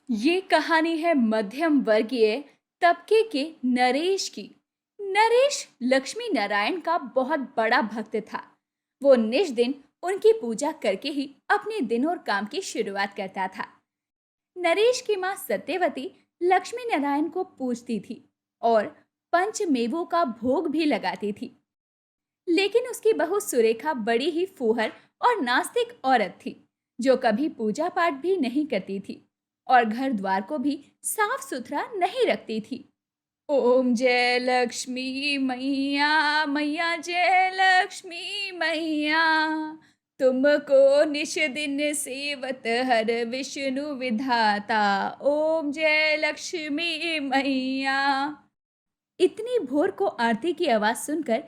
ये कहानी है मध्यम वर्गीय तबके के नरेश की। नरेश लक्ष्मी नारायण का बहुत बड़ा भक्त था। वो निज दिन उनकी पूजा करके ही अपने दिन और काम की शुरुआत करता था। नरेश की माँ सत्यवती लक्ष्मी नारायण को पूजती थी और पंचमेवों का भोग भी लगाती थी। लेकिन उसकी बहू सुरेखा बड़ी ही फूहर और नास्तिक औरत थी, जो कभी पूजा पाठ भी नहीं करती थी और घर द्वार को भी साफ सुथरा नहीं रखती थी। ओम जय लक्ष्मी मैया, मैया जय लक्ष्मी मैया, तुमको निश दिन सेवत हर विष्णु विधाता। ओम जय लक्ष्मी मैया। इतनी भोर को आरती की आवाज सुनकर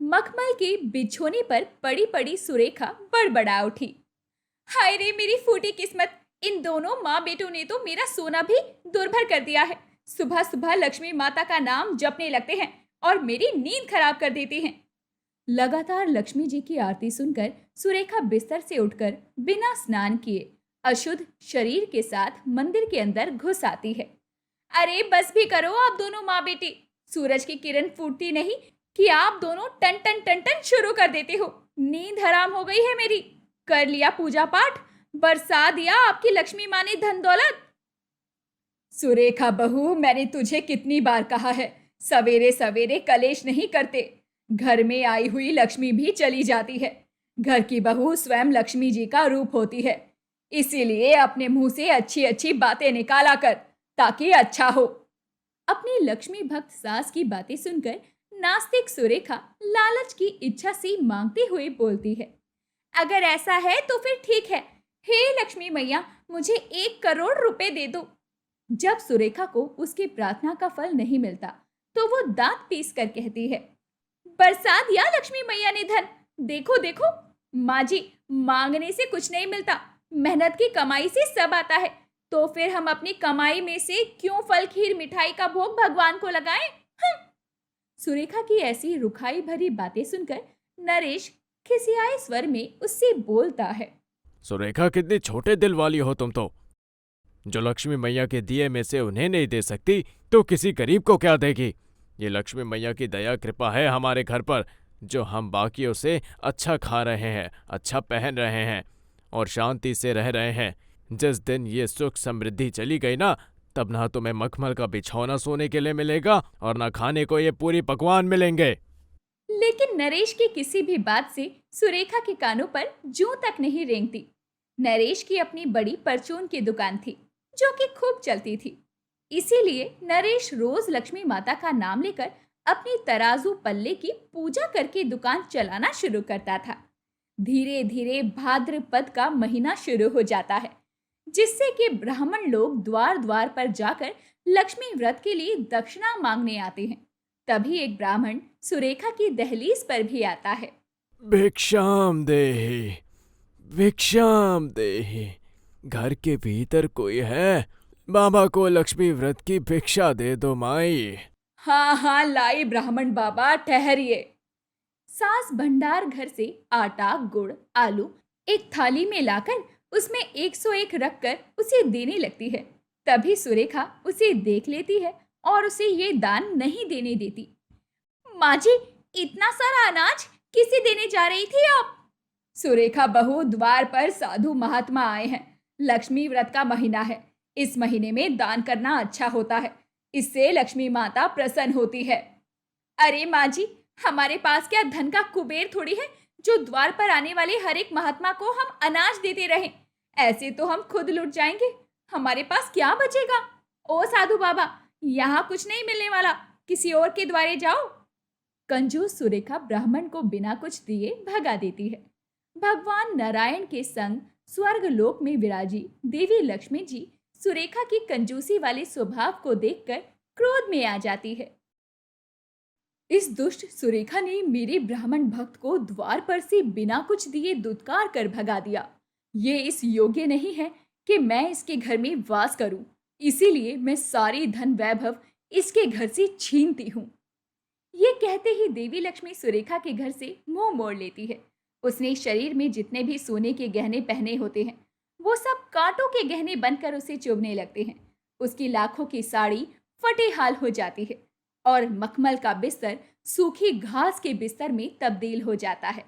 मखमल की बिछोनी पर पड़ी पड़ी सुरेखा बड़बड़ा उठी। हाय रे मेरी फूटी किस्मत! इन दोनों माँ बेटों ने तो मेरा सोना भी दुर्भर कर दिया है। सुबह सुबह लक्ष्मी माता का नाम जपने लगते हैं और मेरी नींद खराब कर देते हैं। लगातार लक्ष्मी जी की आरती सुनकर सुरेखा बिस्तर से उठकर बिना स्नान किए अशुद्ध शरीर के साथ मंदिर के अंदर घुस आती है। अरे बस भी करो आप दोनों माँ बेटी! सूरज की किरण फूटती नहीं कि आप दोनों टन टन टन टन शुरू कर देते हो। नींद हराम हो गई है मेरी। कर लिया पूजा पाठ, बरसा दिया आपकी लक्ष्मी माँ ने धन दौलत। सुरेखा बहू, मैंने तुझे कितनी बार कहा है, सवेरे सवेरे कलेश नहीं करते। घर में आई हुई लक्ष्मी भी चली जाती है। घर की बहू स्वयं लक्ष्मी जी का रूप होती है। इसीलिए अपने मुंह से अच्छी अच्छी बातें निकाला कर, ताकि अच्छा हो। अपनी लक्ष्मी भक्त सास की बातें सुनकर नास्तिक सुरेखा लालच की इच्छा से मांगती हुई बोलती है। अगर ऐसा है तो फिर ठीक है। हे लक्ष्मी मैया, मुझे 1 करोड़ रुपए दे दो। जब सुरेखा को उसकी प्रार्थना का फल नहीं मिलता, तो वो दांत पीस कर कहती है, बरसा दिया लक्ष्मी मैया ने धन। देखो देखो माँ जी, मांगने से कुछ नहीं मिलता, मेहनत की कमाई से सब आता है। तो फिर हम अपनी कमाई में से क्यों फल खीर मिठाई का भोग भगवान को लगाएं? सुरेखा की ऐसी रुखाई भरी बातें सुनकर नरेश खिसियाए स्वर में उससे बोलता है। सुरेखा, कितनी छोटे दिल वाली हो तुम तो। जो लक्ष्मी मैया के दिए में से उन्हें नहीं दे सकती तो किसी गरीब को क्या देगी। ये लक्ष्मी मैया की दया कृपा है हमारे घर पर, जो हम बाकियों से अच्छा खा रहे हैं, अच्छा पहन रहे हैं और शांति से रह रहे हैं। जिस दिन ये सुख समृद्धि चली गई ना, तब ना तुम्हें मखमल का बिछौना सोने के लिए मिलेगा और ना खाने को ये पूरी पकवान मिलेंगे। लेकिन नरेश की किसी भी बात से सुरेखा के कानों पर जूं तक नहीं रेंगती। नरेश की अपनी बड़ी परचून की दुकान थी, जो कि खूब चलती थी। इसीलिए नरेश रोज लक्ष्मी माता का नाम लेकर अपनी तराजू पल्ले की पूजा करके दुकान चलाना शुरू करता था। धीरे धीरे भाद्रपद का महीना शुरू हो जाता है, जिससे कि ब्राह्मण लोग द्वार द्वार पर जाकर लक्ष्मी व्रत के लिए दक्षिणा मांगने आते हैं। तभी एक ब्राह्मण सुरेखा की दहलीज पर भी आता है। भिक्षाम देहि, भिक्षाम देहि। घर के भीतर कोई है? बाबा को लक्ष्मी व्रत की भिक्षा दे दो माई। हाँ हाँ लाई ब्राह्मण बाबा, ठहरिए। सास भंडार घर से आटा गुड़ आलू एक थाली में लाकर उसमें 101 रखकर उसे देने लगती है। तभी सुरेखा उसे देख लेती है और उसे ये दान नहीं देने देती। माँ जी, इतना सारा अनाज किसे देने जा रही थी आप? सुरेखा बहू, द्वार पर साधु महात्मा आए हैं। लक्ष्मी व्रत का महीना है। इस महीने में दान करना अच्छा होता है। इससे लक्ष्मी माता प्रसन्न होती है। अरे माँ जी, हमारे पास क्या धन का कुबेर थोड़ी है, जो द्वार पर आने वाले हर एक महात्मा को हम अनाज देते रहें। ऐसे तो हम खुद लुट जाएंगे। हमारे पास क्या बचेगा? ओ साधु बाबा, यहाँ कुछ नहीं मिलने वाला, किसी और के द्वारे जाओ। कंजूस सुरेखा ब्राह्मण को बिना कुछ दिए भगा देती है। भगवान नारायण के संग स्वर्ग लोक में विराजी देवी लक्ष्मी जी सुरेखा की कंजूसी वाले स्वभाव को देखकर क्रोध में आ जाती है। इस दुष्ट सुरेखा ने मेरे ब्राह्मण भक्त को द्वार पर से बिना कुछ दिए दुत्कार कर भगा दिया। ये इस योग्य नहीं है कि मैं इसके घर में वास करूं। इसीलिए मैं सारी धन वैभव इसके घर से छीनती हूँ। ये कहते ही देवी लक्ष्मी सुरेखा के घर से मुंह मोड़ लेती है। उसने शरीर में जितने भी सोने के गहने पहने होते हैं, वो सब कांटों के गहने बनकर उसे चुभने लगते हैं। उसकी लाखों की साड़ी फटे हाल हो जाती है और मखमल का बिस्तर सूखी घास के बिस्तर में तब्दील हो जाता है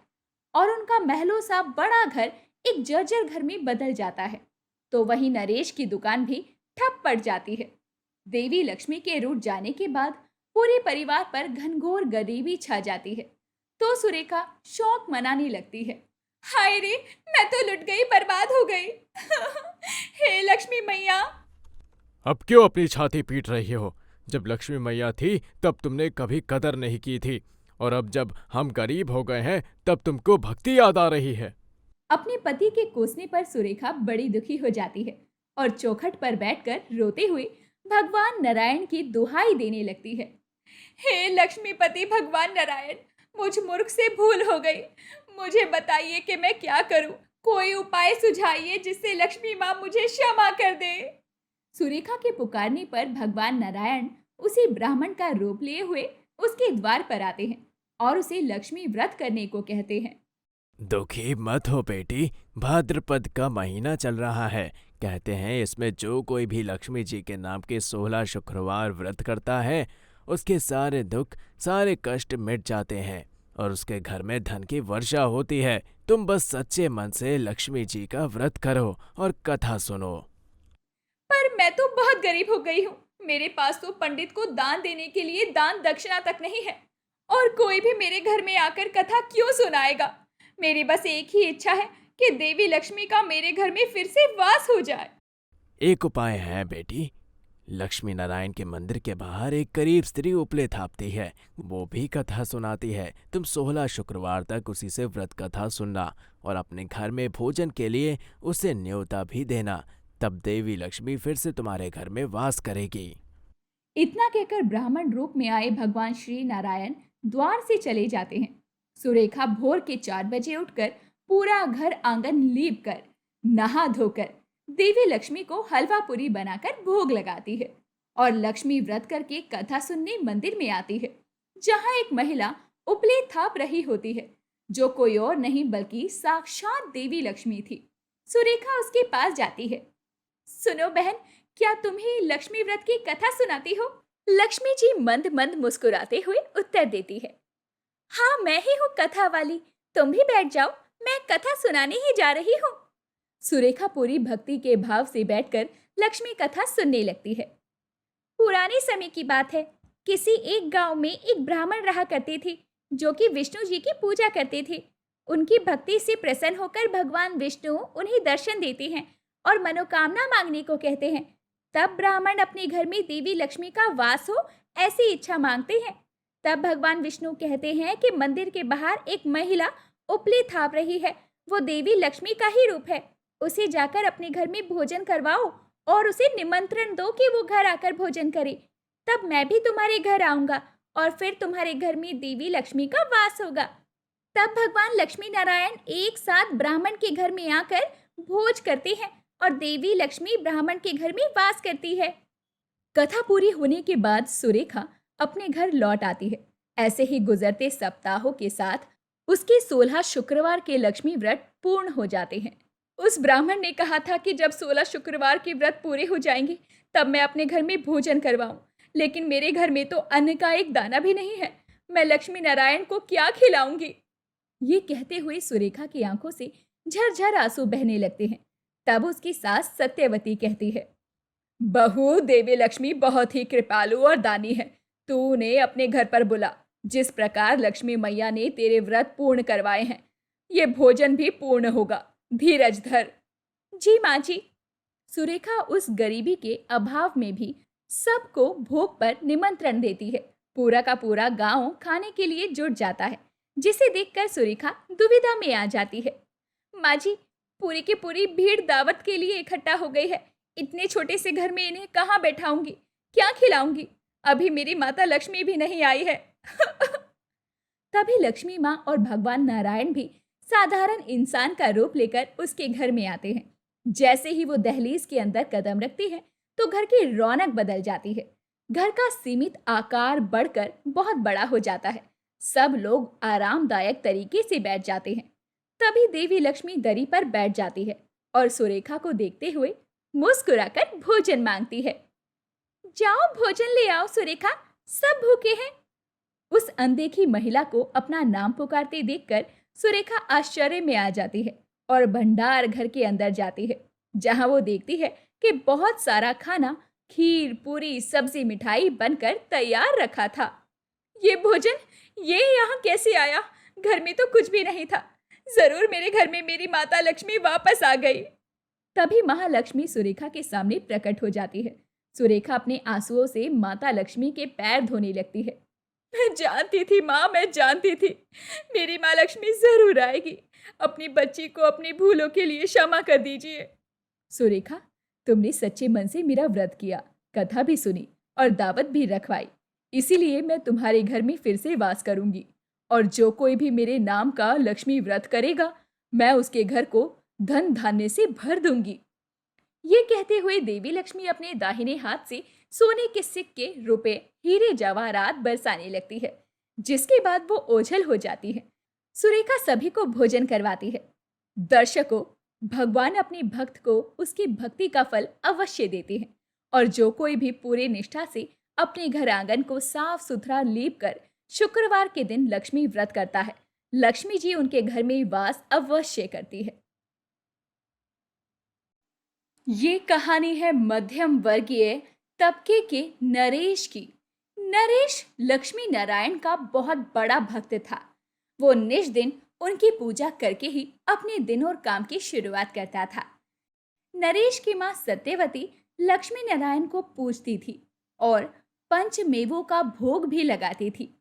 और उनका महलों सा बड़ा घर एक जर्जर घर में बदल जाता है। तो वहीं नरेश की दुकान भी ठप पड़ जाती है। देवी लक्ष्मी के रूठ जाने के बाद पूरे परिवार पर घनघोर गरीबी छा जाती है। तो सुरेखा शौक मनाने लगती है। हाय रे, मैं तो लुट गई, बर्बाद हो गई। हे लक्ष्मी मैया। अब क्यों अपनी छाती पीट रही हो? जब लक्ष्मी मैया थी तब तुमने कभी कदर नहीं की थी, और अब जब हम गरीब हो गए हैं तब तुमको भक्ति याद आ रही है। अपने पति के कोसने पर सुरेखा बड़ी दुखी हो जाती है और चौखट पर बैठकर रोते हुए भगवान नारायण की दुहाई देने लगती है। हे लक्ष्मीपति भगवान नारायण, मुझ मूर्ख से भूल हो गई। मुझे बताइए कि मैं क्या करूं। कोई उपाय सुझाइए जिससे लक्ष्मी माँ मुझे क्षमा कर दे। सुरेखा के पुकारने पर भगवान नारायण उसी ब्राह्मण का रूप लिए हुए उसके द्वार पर आते हैं और उसे लक्ष्मी व्रत करने को कहते हैं। दुखी मत हो बेटी, भाद्रपद का महीना चल रहा है। कहते हैं इसमें जो कोई भी लक्ष्मी जी के नाम के 16 शुक्रवार व्रत करता है उसके सारे दुख, सारे कष्ट मिट जाते हैं और उसके घर में धन की वर्षा होती है। तुम बस सच्चे मन से लक्ष्मी जी का व्रत करो और कथा सुनो। पर मैं तो बहुत गरीब हो गई हूँ। मेरे पास तो पंडित को दान देने के लिए दान दक्षिणा तक नहीं है और कोई भी मेरे घर में आकर कथा क्यों सुनाएगा। मेरी बस एक ही इच्छा है कि देवी लक्ष्मी का मेरे घर में फिर से वास हो जाए। एक उपाय है बेटी। लक्ष्मी नारायण के मंदिर के बाहर एक गरीब स्त्री उपले थापती है, वो भी कथा सुनाती है। तुम 16 शुक्रवार तक उसी से व्रत कथा सुनना और अपने घर में भोजन के लिए उसे न्योता भी देना। तब देवी लक्ष्मी फिर से तुम्हारे घर में वास करेगी। इतना कहकर ब्राह्मण रूप में आए भगवान श्री नारायण द्वार से चले जाते हैं। सुरेखा भोर के 4 बजे उठकर पूरा घर आंगन लीप कर नहा धोकर देवी लक्ष्मी को हलवा पूरी बनाकर भोग लगाती है और लक्ष्मी व्रत करके कथा सुनने मंदिर में आती है, जहां एक महिला उपले थाप रही होती है, जो कोई और नहीं बल्कि साक्षात देवी लक्ष्मी थी। सुरेखा उसके पास जाती है। सुनो बहन, क्या तुम ही लक्ष्मी व्रत की कथा सुनाती हो? लक्ष्मी जी मंद मंद मुस्कुराते हुए उत्तर देती है। हाँ, मैं ही हूँ कथा वाली। तुम भी बैठ जाओ, मैं कथा सुनाने ही जा रही हूँ। सुरेखा पूरी भक्ति के भाव से बैठकर लक्ष्मी कथा सुनने लगती है। पुराने समय की बात है। किसी एक गांव में एक ब्राह्मण रहा करते थे, जो कि विष्णु जी की पूजा करते थे। उनकी भक्ति से प्रसन्न होकर भगवान विष्णु उन्हें दर्शन देते हैं और मनोकामना मांगने को कहते हैं। तब ब्राह्मण अपने घर में देवी लक्ष्मी का वास हो ऐसी इच्छा मांगते हैं। तब भगवान विष्णु कहते हैं कि मंदिर के बाहर एक महिला उपले थाप रही है, वो देवी लक्ष्मी का ही रूप है। उसे जाकर अपने घर में भोजन करवाओ और उसे निमंत्रण दो कि वो घर आकर भोजन करे। तब मैं भी तुम्हारे घर आऊंगा और फिर तुम्हारे घर में देवी लक्ष्मी का वास होगा। तब भगवान लक्ष्मी नारायण एक साथ ब्राह्मण के घर में आकर भोज करते हैं और देवी लक्ष्मी ब्राह्मण के घर में वास करती है। कथा पूरी होने के बाद सुरेखा अपने घर लौट आती है। ऐसे ही गुजरते सप्ताहों के साथ उसके 16 शुक्रवार के लक्ष्मी व्रत पूर्ण हो जाते हैं। उस ब्राह्मण ने कहा था कि जब 16 शुक्रवार के व्रत पूरे हो जाएंगे तब मैं अपने घर में भोजन करवाऊं, लेकिन मेरे घर में तो अन्न का एक दाना भी नहीं है। मैं लक्ष्मी नारायण को क्या खिलाऊंगी? ये कहते हुए सुरेखा की आंखों से झरझर आंसू बहने लगते हैं। तब उसकी सास सत्यवती कहती है, बहू, देवी लक्ष्मी बहुत ही कृपालु और दानी है। तू उन्हें अपने घर पर बुला। जिस प्रकार लक्ष्मी मैया ने तेरे व्रत पूर्ण करवाए हैं, ये भोजन भी पूर्ण होगा। धीरज धर। जी माँ जी। सुरेखा उस गरीबी के अभाव में भी सबको भोग पर निमंत्रण देती है। पूरा का पूरा गांव खाने के लिए जुट जाता है, जिसे देखकर सुरेखा दुविधा में आ जाती है। माँ जी, पूरी की पूरी भीड़ दावत के लिए इकट्ठा हो गई है। इतने छोटे से घर में इन्हें कहाँ बैठाऊंगी, क्या खिलाऊंगी? अभी मेरी माता लक्ष्मी भी नहीं आई है। तभी लक्ष्मी माँ और भगवान नारायण भी साधारण इंसान का रूप लेकर उसके घर में आते हैं। जैसे ही वो दहलीज के अंदर कदम रखती है तो घर की रौनक बदल जाती है। घर का सीमित आकार बढ़कर बहुत बड़ा हो जाता है। सब लोग आरामदायक तरीके से बैठ जाते हैं। तभी देवी लक्ष्मी दरी पर बैठ जाती है और सुरेखा को देखते हुए मुस्कुराकर भोजन मांगती है। जाओ भोजन ले आओ सुरेखा, सब भूखे हैं। उस अनदेखी महिला को अपना नाम पुकारते देखकर सुरेखा आश्चर्य में आ जाती है और भंडार घर के अंदर जाती है, जहां वो देखती है कि बहुत सारा खाना, खीर, पूरी, सब्जी, मिठाई बनकर तैयार रखा था। ये भोजन ये यहाँ कैसे आया? घर में तो कुछ भी नहीं था। जरूर मेरे घर में मेरी माता लक्ष्मी वापस आ गई। तभी महालक्ष्मी सुरेखा के सामने प्रकट हो जाती है। सुरेखा अपने आंसुओं से माता लक्ष्मी के पैर धोने लगती है। मैं जानती थी माँ, मैं जानती थी मेरी माँ लक्ष्मी जरूर आएगी। अपनी बच्ची को अपनी भूलों के लिए क्षमा कर दीजिए। सुरेखा, तुमने सच्चे मन से मेरा व्रत किया, कथा भी सुनी और दावत भी रखवाई। इसीलिए मैं तुम्हारे घर में फिर से वास करूंगी और जो कोई भी मेरे नाम का लक्ष्मी व्रत करेगा, मैं उसके घर को धन धान्य से भर दूंगी। ये कहते हुए देवी लक्ष्मी अपने दाहिने हाथ से सोने के सिक्के, रुपए, हीरे जवाहरात बरसाने लगती है, जिसके बाद वो ओझल हो जाती है। सुरेखा सभी को भोजन करवाती है। दर्शकों, भगवान अपने भक्त को उसकी भक्ति का फल अवश्य देते हैं और जो कोई भी पूरे निष्ठा से अपने घर आंगन को साफ सुथरा लीप कर शुक्रवार के दिन लक्ष्मी व्रत करता है, लक्ष्मी जी उनके घर में वास अवश्य करती है। ये कहानी है मध्यम वर्गीय तबके के नरेश की। नरेश लक्ष्मी नारायण का बहुत बड़ा भक्त था। वो निज दिन उनकी पूजा करके ही अपने दिन और काम की शुरुआत करता था। नरेश की माँ सत्यवती लक्ष्मी नारायण को पूजती थी और पंचमेवों का भोग भी लगाती थी।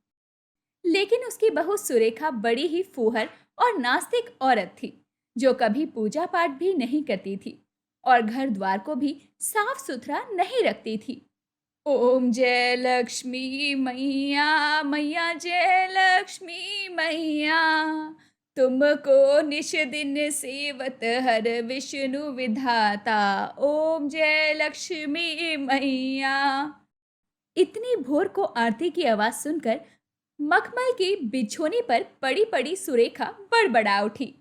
लेकिन उसकी बहू सुरेखा बड़ी ही फूहर और नास्तिक औरत थी, जो कभी पूजा पाठ भी नहीं करती थी और घर द्वार को भी साफ सुथरा नहीं रखती थी। ओम जय लक्ष्मी मैया, मैया जय लक्ष्मी मैया, तुमको निश दिन सेवत हर विष्णु विधाता। ओम जय लक्ष्मी मैया। इतनी भोर को आरती की आवाज सुनकर मखमल के बिछोने पर पड़ी पड़ी सुरेखा बड़बड़ा उठी।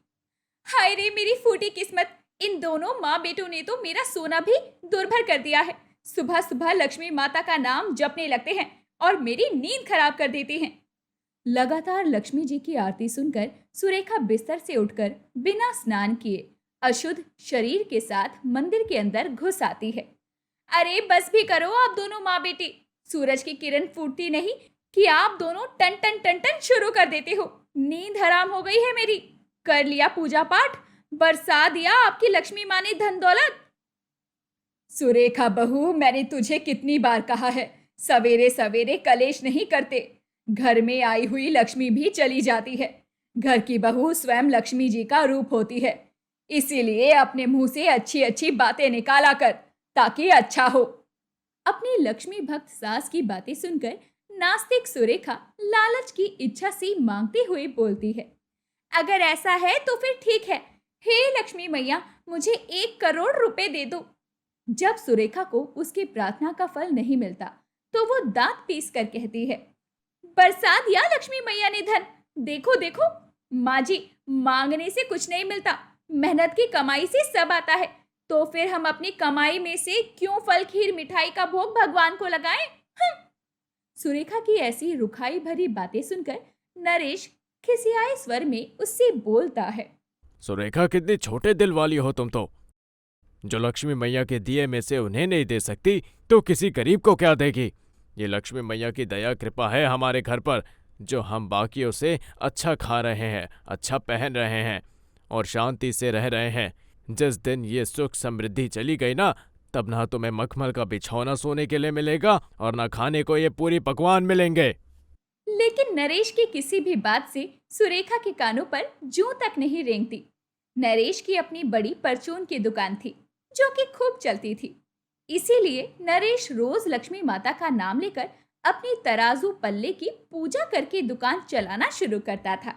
हाय रे मेरी फूटी किस्मत, इन दोनों माँ बेटों ने तो मेरा सोना भी दुर्भर कर दिया है। सुबह सुबह लक्ष्मी माता का नाम जपने लगते हैं और मेरी नींद खराब कर देते हैं। लगातार लक्ष्मी जी की आरती सुनकर सुरेखा बिस्तर से उठकर बिना स्नान किए अशुद्ध शरीर के साथ मंदिर के अंदर घुस आती है। अरे बस भी करो आप दोनों माँ बेटी, सूरज की किरण फूटती नहीं कि आप दोनों टन टन टन टन शुरू कर देते हो। नींद हराम हो गई है मेरी। कर लिया पूजा पाठ, बरसा दिया आपकी लक्ष्मी माँ ने धन दौलत। सुरेखा बहू, मैंने तुझे कितनी बार कहा है, सवेरे सवेरे कलेश नहीं करते। घर में आई हुई लक्ष्मी भी चली जाती है। घर की बहू स्वयं लक्ष्मी जी का रूप होती है। इसीलिए अपने मुंह से अच्छी अच्छी बातें निकाला कर, ताकि अच्छा हो। अपनी लक्ष्मी भक्त सास की बातें सुनकर नास्तिक सुरेखा लालच की इच्छा से मांगते हुए बोलती है। अगर ऐसा है तो फिर ठीक है। हे लक्ष्मी मैया, मुझे 1 करोड़ रुपए दे दो। जब सुरेखा को उसकी प्रार्थना का फल नहीं मिलता तो वो दांत पीस कर कहती है, बरसा दिया लक्ष्मी मैया ने धन। देखो देखो माँ जी, मांगने से कुछ नहीं मिलता, मेहनत की कमाई से सब आता है। तो फिर हम अपनी कमाई में से क्यों फल, खीर, मिठाई का भोग भगवान को लगाएं? सुरेखा की ऐसी रुखाई भरी बातें सुनकर नरेश खिसियाए स्वर में उससे बोलता है। सुरेखा, कितनी छोटे दिल वाली हो तुम तो। जो लक्ष्मी मैया के दिए में से उन्हें नहीं दे सकती तो किसी गरीब को क्या देगी? ये लक्ष्मी मैया की दया कृपा है हमारे घर पर, जो हम बाकियों से अच्छा खा रहे हैं, अच्छा पहन रहे हैं और शांति से रह रहे हैं। जिस दिन ये सुख समृद्धि चली गई ना, तब ना तुम्हें मखमल का बिछौना सोने के लिए मिलेगा और ना खाने को ये पूरी पकवान मिलेंगे। लेकिन नरेश की किसी भी बात से सुरेखा के कानों पर जूं तक नहीं रेंगती। नरेश की अपनी बड़ी परचून की दुकान थी, जो कि खूब चलती थी। इसीलिए नरेश रोज लक्ष्मी माता का नाम लेकर अपनी तराजू पल्ले की पूजा करके दुकान चलाना शुरू करता था।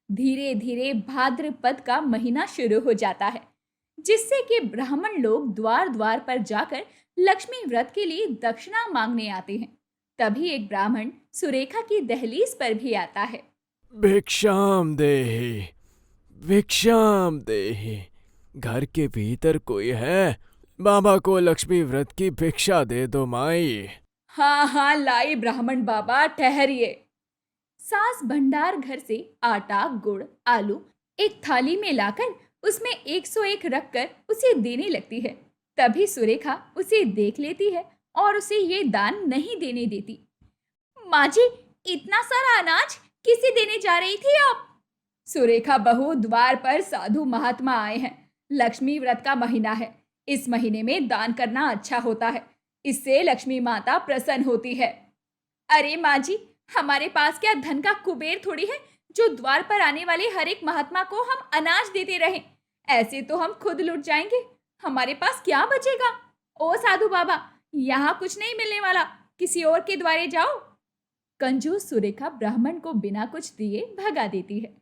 धीरे धीरे भाद्रपद का महीना शुरू हो जाता है, जिससे कि ब्राह्मण लोग द्वार द्वार पर जाकर लक्ष्मी व्रत के लिए दक्षिणा मांगने आते हैं। तभी एक ब्राह्मण सुरेखा की दहलीज पर भी आता है। भिक्षाम देहि, भिक्षाम देहि, घर के भीतर कोई है? बाबा को लक्ष्मी व्रत की भिक्षा दे दो माई। हाँ हाँ लाई ब्राह्मण बाबा, ठहरिए। सास भंडार घर से आटा, गुड़, आलू एक थाली में लाकर उसमें 101 रखकर उसे देने लगती है। तभी सुरेखा उसे देख लेती है और उसे ये दान नहीं देने देती। माँ जी, इतना सारा अनाज किसे देने जा रही थी आप? सुरेखा बहू, द्वार पर साधु महात्मा आए हैं। लक्ष्मी व्रत का महीना है। इस महीने में दान करना अच्छा होता है। इससे लक्ष्मी माता प्रसन्न होती है। अरे माँ जी, हमारे पास क्या धन का कुबेर थोड़ी है जो द्वार पर आने वाले हर एक महात्मा को हम अनाज देते रहें। ऐसे तो हम खुद लुट जाएंगे। हमारे पास क्या बचेगा? ओ साधु बाबा, यहाँ कुछ नहीं मिलने वाला, किसी और के द्वारे जाओ। कंजूस सुरेखा ब्राह्मण को बिना कुछ दिए भगा देती है।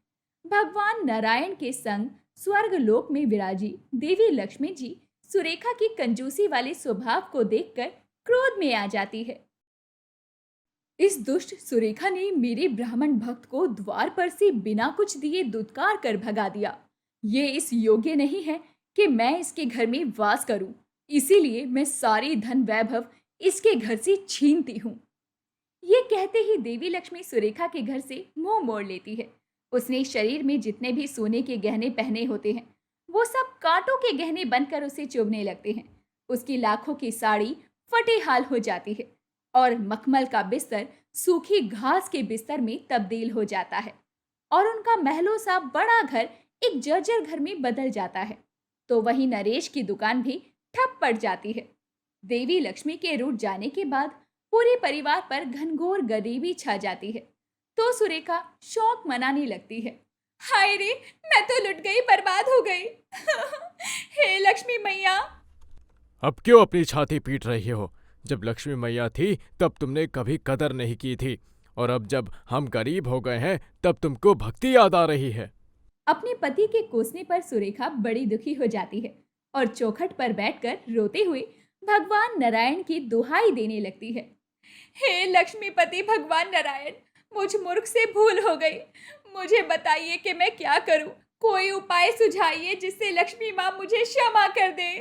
भगवान नारायण के संग स्वर्ग लोक में विराजी देवी लक्ष्मी जी सुरेखा की कंजूसी वाले स्वभाव को देखकर क्रोध में आ जाती है। इस दुष्ट सुरेखा ने मेरे ब्राह्मण भक्त को द्वार पर से बिना कुछ दिए दुत्कार कर भगा दिया। ये इस योग्य नहीं है कि मैं इसके घर में वास करूं। इसीलिए मैं सारी धन वैभव इसके घर से छीनती हूँ। ये कहते ही देवी लक्ष्मी सुरेखा के घर से मुंह मोड़ लेती है। उसने शरीर में जितने भी सोने के गहने पहने होते हैं वो सब कांटों के गहने बनकर उसे चुभने लगते हैं। उसकी लाखों की साड़ी फटे हाल हो जाती है और मखमल का बिस्तर सूखी घास के बिस्तर में तब्दील हो जाता है और उनका महलों सा बड़ा घर एक जर्जर घर में बदल जाता है। तो वहीं नरेश की दुकान भी ठप पड़ जाती है। देवी लक्ष्मी के रूठ जाने के बाद पूरे परिवार पर घनघोर गरीबी छा जाती है। तो सुरेखा शौक मनाने लगती है। हाय रे, मैं तो लुट गई, बर्बाद हो गई। हे लक्ष्मी मैया। अब क्यों अपनी छाती पीट रही हो? जब लक्ष्मी मैया थी तब तुमने कभी कदर नहीं की थी, और अब जब हम गरीब हो गए हैं तब तुमको भक्ति याद आ रही है। अपने पति के कोसने पर सुरेखा बड़ी दुखी हो जाती है और चौखट पर बैठकर रोते हुए भगवान नारायण की दुहाई देने लगती है। हे लक्ष्मीपति भगवान नारायण, मुझ मूर्ख से भूल हो गई। मुझे बताइए कि मैं क्या करूं। कोई उपाय सुझाइए जिससे लक्ष्मी माँ मुझे क्षमा कर दे।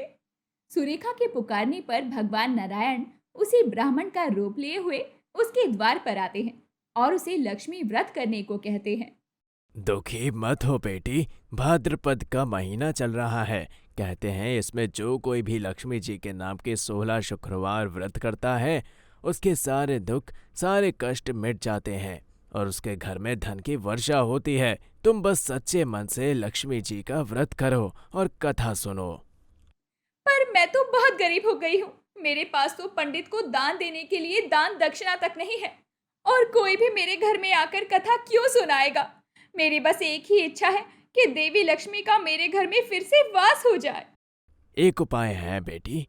सुरेखा के पुकारने पर भगवान नारायण उसी ब्राह्मण का रूप लिए हुए उसके द्वार पर आते हैं और उसे लक्ष्मी व्रत करने को कहते हैं। दुखी मत हो बेटी, भाद्रपद का महीना चल रहा है। कहते हैं इसमें जो कोई भी लक्ष्मी जी के नाम के 16 शुक्रवार व्रत करता है उसके सारे दुख, सारे कष्ट मिट जाते हैं और उसके घर में धन की वर्षा होती है। तुम बस सच्चे मन से लक्ष्मी जी का व्रत करो और कथा सुनो। पर मैं तो बहुत गरीब हो गई हूँ। मेरे पास तो पंडित को दान देने के लिए दान दक्षिणा तक नहीं है और कोई भी मेरे घर में आकर कथा क्यों सुनाएगा। मेरी बस एक ही इच्छा है कि देवी लक्ष्मी का मेरे घर में फिर से वास हो जाए। एक उपाय है बेटी।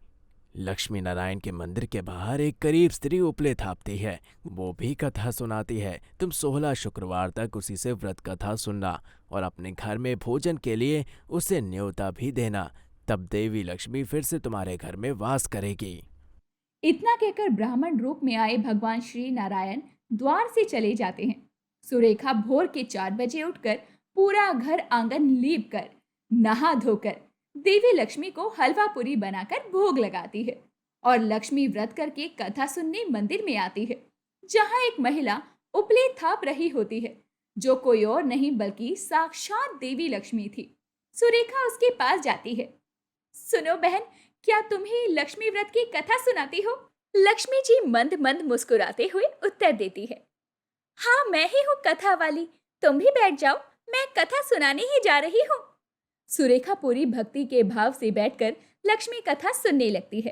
लक्ष्मी नारायण के मंदिर के बाहर एक गरीब स्त्री उपले थापती है, वो भी कथा सुनाती है। तुम 16 शुक्रवार तक उसी से व्रत कथा सुनना और अपने घर में भोजन के लिए उसे न्योता भी देना। तब देवी लक्ष्मी फिर से तुम्हारे घर में वास करेगी। इतना कहकर ब्राह्मण रूप में आए भगवान श्री नारायण द्वार से चले जाते हैं। सुरेखा भोर के 4 बजे उठकर पूरा घर आंगन लीप कर नहा धोकर देवी लक्ष्मी को हलवा पूरी बनाकर भोग लगाती है और लक्ष्मी व्रत करके कथा सुनने मंदिर में आती है, जहां एक महिला उपले थाप रही होती है, जो कोई और नहीं बल्कि साक्षात देवी लक्ष्मी थी। सुरेखा उसके पास जाती है। सुनो बहन, क्या तुम ही लक्ष्मी व्रत की कथा सुनाती हो? लक्ष्मी जी मंद मंद मुस्कुराते हुए उत्तर देती है। हाँ, मैं ही हूँ कथा वाली। तुम भी बैठ जाओ, मैं कथा सुनाने ही जा रही हूँ। सुरेखा पूरी भक्ति के भाव से बैठकर लक्ष्मी कथा सुनने लगती है।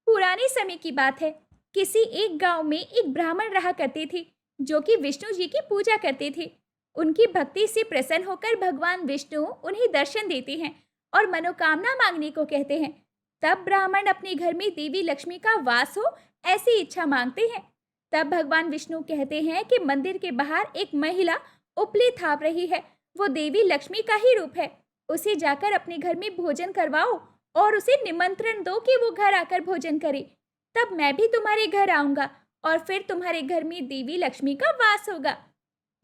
पुराने समय की बात है। किसी एक गांव में एक ब्राह्मण रहा करते थे जो कि विष्णु जी की पूजा करते थे। उनकी भक्ति से प्रसन्न होकर भगवान विष्णु उन्हें दर्शन देते हैं और मनोकामना मांगने को कहते हैं। तब ब्राह्मण अपने घर में देवी लक्ष्मी का वास हो ऐसी इच्छा मांगते हैं। तब भगवान विष्णु कहते हैं कि मंदिर के बाहर एक महिला उपले थाप रही है, वो देवी लक्ष्मी का ही रूप है। उसे जाकर अपने घर में भोजन करवाओ और उसे निमंत्रण दो कि वो घर आकर भोजन करे। तब मैं भी तुम्हारे घर आऊंगा और फिर तुम्हारे घर में देवी लक्ष्मी का वास होगा।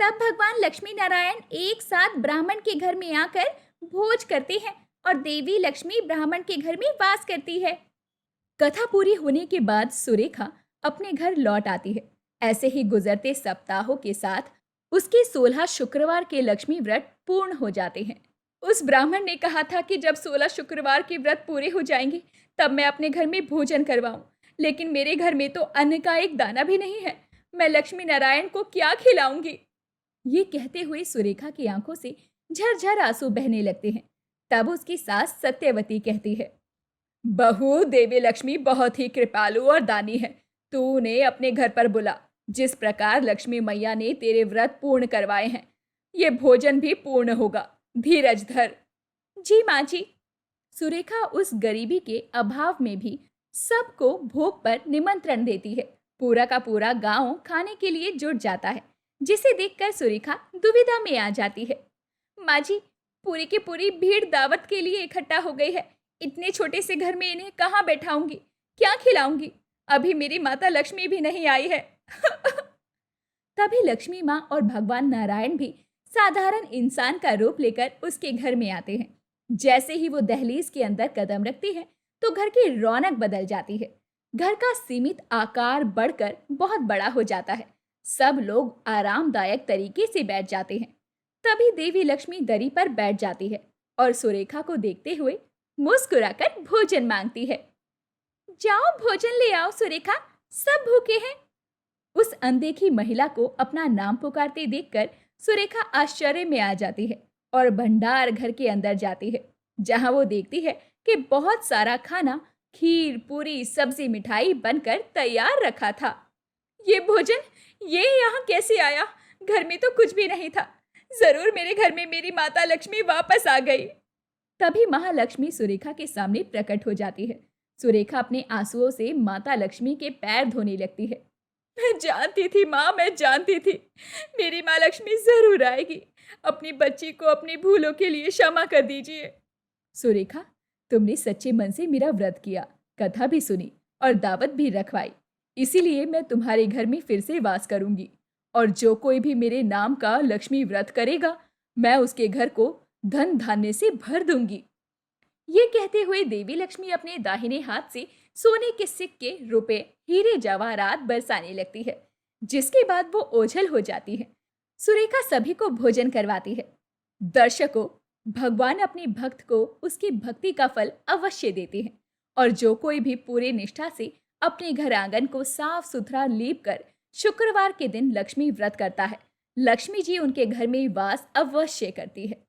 तब भगवान लक्ष्मी नारायण एक साथ ब्राह्मण के घर में आकर भोज करते हैं और देवी लक्ष्मी ब्राह्मण के घर में वास करती है। कथा पूरी होने के बाद सुरेखा अपने घर लौट आती है। ऐसे ही गुजरते सप्ताहों के साथ उसके 16 शुक्रवार के लक्ष्मी व्रत पूर्ण हो जाते हैं। उस ब्राह्मण ने कहा था कि जब 16 शुक्रवार के व्रत पूरे हो जाएंगे तब मैं अपने घर में भोजन करवाऊं, लेकिन मेरे घर में तो अन्न का एक दाना भी नहीं है। मैं लक्ष्मी नारायण को क्या खिलाऊंगी? ये कहते हुए सुरेखा की आंखों से झरझर आंसू बहने लगते हैं। तब उसकी सास सत्यवती कहती है, बहू, देवी लक्ष्मी बहुत ही कृपालु और दानी है। तू उन्हें अपने घर पर बुला। जिस प्रकार लक्ष्मी मैया ने तेरे व्रत पूर्ण करवाए हैं, ये भोजन भी पूर्ण होगा। धीरज धर। जी माँ जी। सुरेखा उस गरीबी के अभाव में भी सबको भोग पर निमंत्रण देती है। पूरा का पूरा गांव खाने के लिए जुट जाता है, जिसे देखकर सुरेखा दुविधा में आ जाती है। माँ जी, पूरी की पूरी भीड़ दावत के लिए इकट्ठा हो गई है। इतने छोटे से घर में इन्हें कहाँ बैठाऊंगी, क्या खिलाऊंगी? अभी मेरी माता लक्ष्मी भी नहीं आई है। तभी लक्ष्मी माँ और भगवान नारायण भी साधारण इंसान का रूप लेकर उसके घर में आते हैं। जैसे ही वो दहलीज के अंदर कदम रखती है तो घर की रौनक बदल जाती है। घर का सीमित आकार बढ़कर बहुत बड़ा हो जाता है। सब लोग आरामदायक तरीके से बैठ जाते हैं। तभी देवी लक्ष्मी दरी पर बैठ जाती है और सुरेखा को देखते हुए मुस्कुराकर भोजन मांगती है। जाओ भोजन ले आओ सुरेखा, सब भूखे हैं। उस अनदेखी महिला को अपना नाम पुकारते देखकर सुरेखा आश्चर्य में आ जाती है और भंडार घर के अंदर जाती है, जहां वो देखती है कि बहुत सारा खाना, खीर, पूरी, सब्जी, मिठाई बनकर तैयार रखा था। ये भोजन, ये यहाँ कैसे आया? घर में तो कुछ भी नहीं था। जरूर मेरे घर में मेरी माता लक्ष्मी वापस आ गई। तभी महालक्ष्मी सुरेखा के सामने प्रकट हो जाती है। सुरेखा अपने आंसुओं से माता लक्ष्मी के पैर धोने लगती है। मैं जानती थी माँ, मैं जानती थी मेरी माँ लक्ष्मी जरूर आएगी। अपनी बच्ची को अपनी भूलों के लिए क्षमा कर दीजिए। सुरेखा, तुमने सच्चे मन से मेरा व्रत किया, कथा भी सुनी और दावत भी रखवाई। इसीलिए मैं तुम्हारे घर में फिर से वास करूंगी और जो कोई भी मेरे नाम का लक्ष्मी व्रत करेगा, मैं उसके घर को धन धान्य से भर दूंगी। ये कहते हुए देवी लक्ष्मी अपने दाहिने हाथ से सोने के सिक्के, रुपए, हीरे जवाहरात बरसाने लगती है, जिसके बाद वो ओझल हो जाती है। सुरेखा सभी को भोजन करवाती है। दर्शकों, भगवान अपने भक्त को उसकी भक्ति का फल अवश्य देते हैं और जो कोई भी पूरे निष्ठा से अपने घर आंगन को साफ सुथरा लीप कर शुक्रवार के दिन लक्ष्मी व्रत करता है, लक्ष्मी जी उनके घर में वास अवश्य करती है।